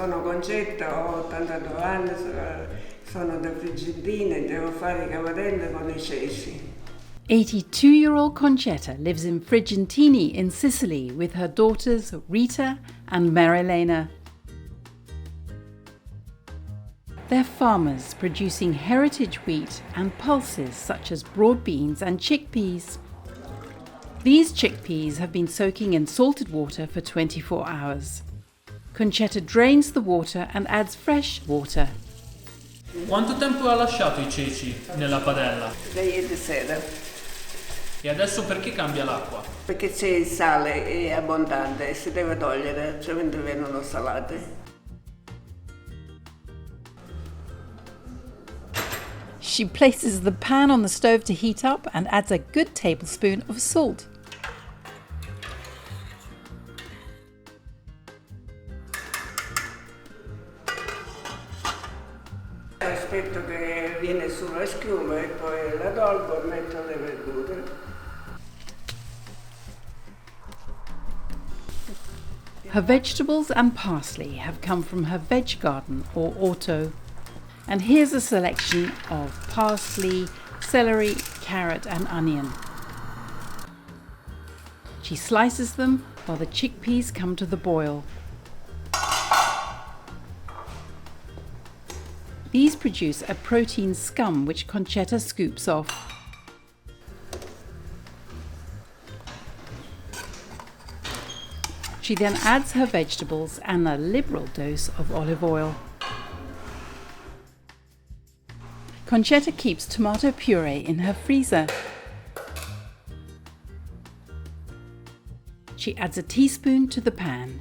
Sono Concetta, ho 82 anni, sono da Frigintini e devo fare i cavatelli con i ceci. 82-year-old Concetta lives in Frigintini in Sicily with her daughters Rita and Marilena. They're farmers producing heritage wheat and pulses such as broad beans and chickpeas. These chickpeas have been soaking in salted water for 24 hours. Concetta drains the water and adds fresh water. Quanto tempo ha lasciato i ceci nella padella? Da ieri sera. E adesso perché cambia l'acqua? Perché c'è il sale, è abbondante e si deve togliere, altrimenti vengono salate. She places the pan on the stove to heat up and adds a good tablespoon of salt. Aspetto che viene sulla schiuma e poi la tolgo e metto le verdure. Her vegetables and parsley have come from her veg garden or orto. And here's a selection of parsley, celery, carrot and onion. She slices them while the chickpeas come to the boil. These produce a protein scum which Concetta scoops off. She then adds her vegetables and a liberal dose of olive oil. Concetta keeps tomato purée in her freezer. She adds a teaspoon to the pan.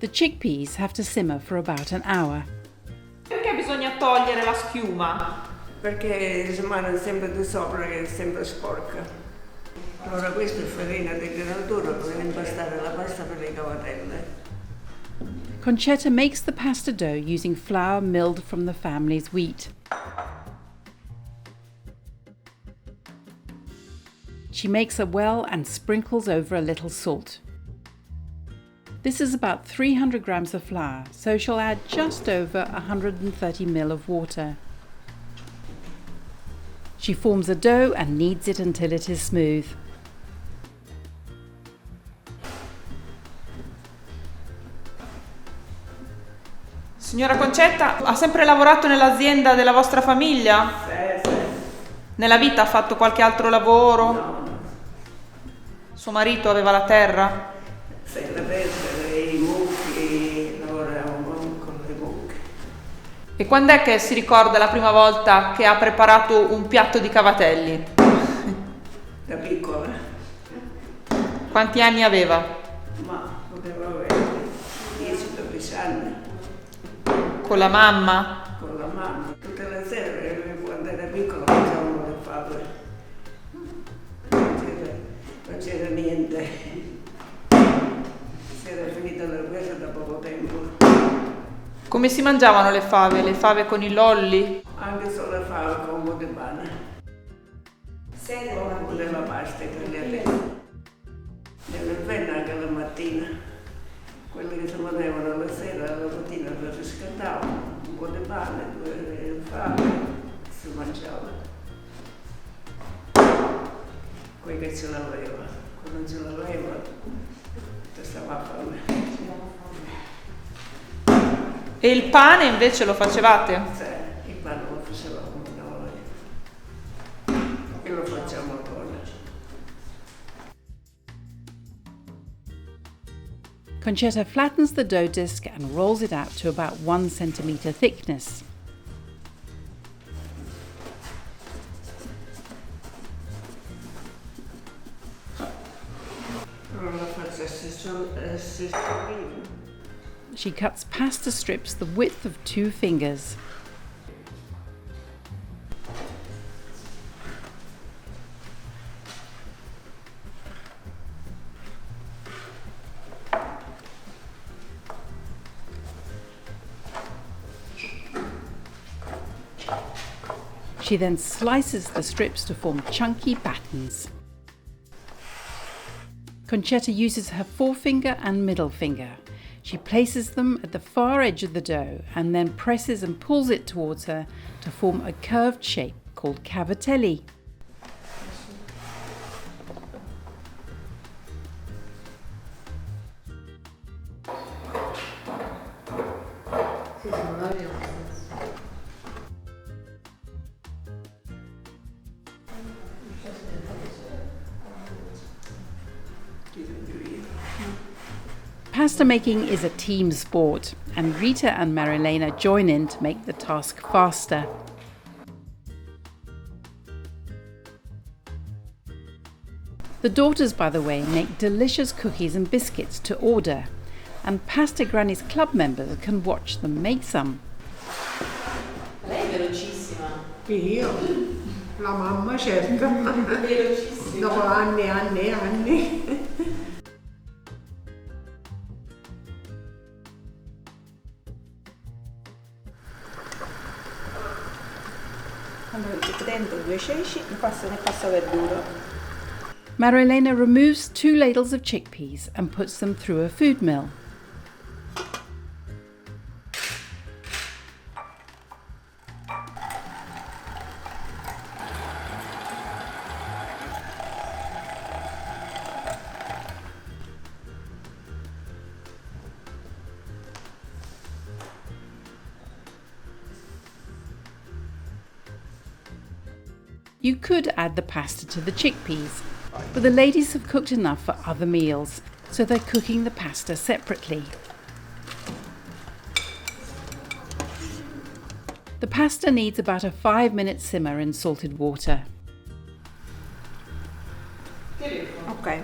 The chickpeas have to simmer for about an hour. Perché bisogna togliere la schiuma? Perché rimane sempre di sopra che è sempre sporca. Allora questa è farina di granatura per impastare la pasta per le cavatelle. Concetta makes the pasta dough using flour milled from the family's wheat. She makes a well and sprinkles over a little salt. This is about 300 grams of flour, so she'll add just over 130 ml of water. She forms a dough and kneads it until it is smooth. Signora Concetta, ha sempre lavorato nell'azienda della vostra famiglia? Sì. Nella vita ha fatto qualche altro lavoro? No. Suo marito aveva la terra? Sì, le pecore, i mucchi, lavoravamo con le mucche. E quando è che si ricorda la prima volta che ha preparato un piatto di cavatelli? Da piccola. Quanti anni aveva? Ma poteva avere 10-12 anni. Con la mamma? Con la mamma. Tutte le sere, quando era piccola, facevamo le favole. Non c'era niente. Si era finita la guerra da poco tempo. Come si mangiavano le fave? Le fave con i lolli? Anche solo le fave con un po' di pane. O della pasta italiana. Nell'inverno anche la mattina. Quelli che si mangiavano la sera, la mattina lo riscaldavano. Un po' di pane, 2 fave, si mangiava. Quelli che ce l'aveva, quando non ce l'aveva, stava a fame. E il pane invece lo facevate? Sì, il pane lo facevamo noi. E lo facciamo ancora. Concetta flattens the dough disc and rolls it out to about 1 centimetre thickness. She cuts pasta strips the width of 2 fingers. She then slices the strips to form chunky battens. Concetta uses her forefinger and middle finger. She places them at the far edge of the dough and then presses and pulls it towards her to form a curved shape called Cavatelli. Pasta making is a team sport, and Rita and Marilena join in to make the task faster. The daughters, by the way, make delicious cookies and biscuits to order, and Pasta Granny's club members can watch them make some. Lei è velocissima. Io? La mamma certo. Velocissima. Dopo anni e anni e anni. Allora metto dentro 2 ceci, ne passa verdura. Marilena removes 2 ladles of chickpeas and puts them through a food mill. You could add the pasta to the chickpeas, but the ladies have cooked enough for other meals, so they're cooking the pasta separately. The pasta needs about a 5-minute simmer in salted water. Ok.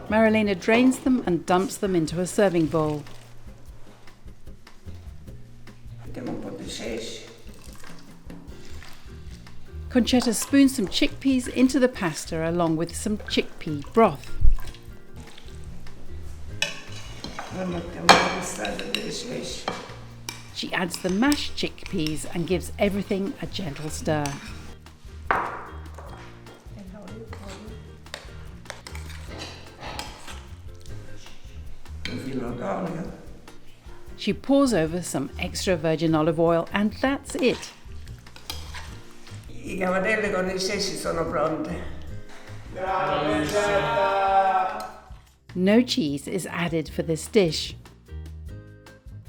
Marilena drains them and dumps them into a serving bowl. Mettiamo un po' di ceci. Concetta spoons some chickpeas into the pasta along with some chickpea broth. Poi mettiamo la passata dei ceci. She adds the mashed chickpeas and gives everything a gentle stir. Un filo d'olio. She pours over some extra virgin olive oil and that's it. I cavatelli con i ceci sono pronti. No cheese is added for this dish.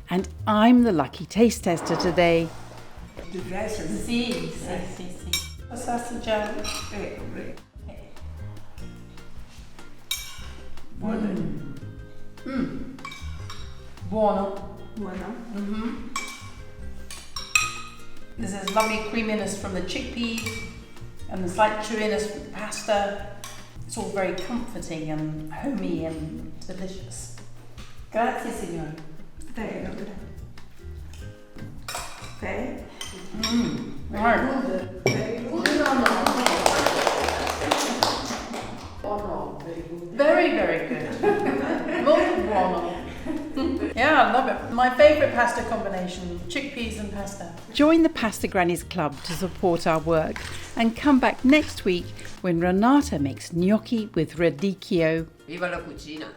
And I'm the lucky taste tester today. Ti piace? Sì. Posso assaggiare? Prego. Buono. Buono. Buono. There's this lovely creaminess from the chickpeas and the slight chewiness from the pasta. It's all very comforting and homey and delicious. Grazie, signore. Prego. Ok? Right. Very, very good. Molto buono. Yeah, I love it. My favourite pasta combination, chickpeas and pasta. Join the Pasta Grannies Club to support our work and come back next week when Renata makes gnocchi with radicchio. Viva la cucina!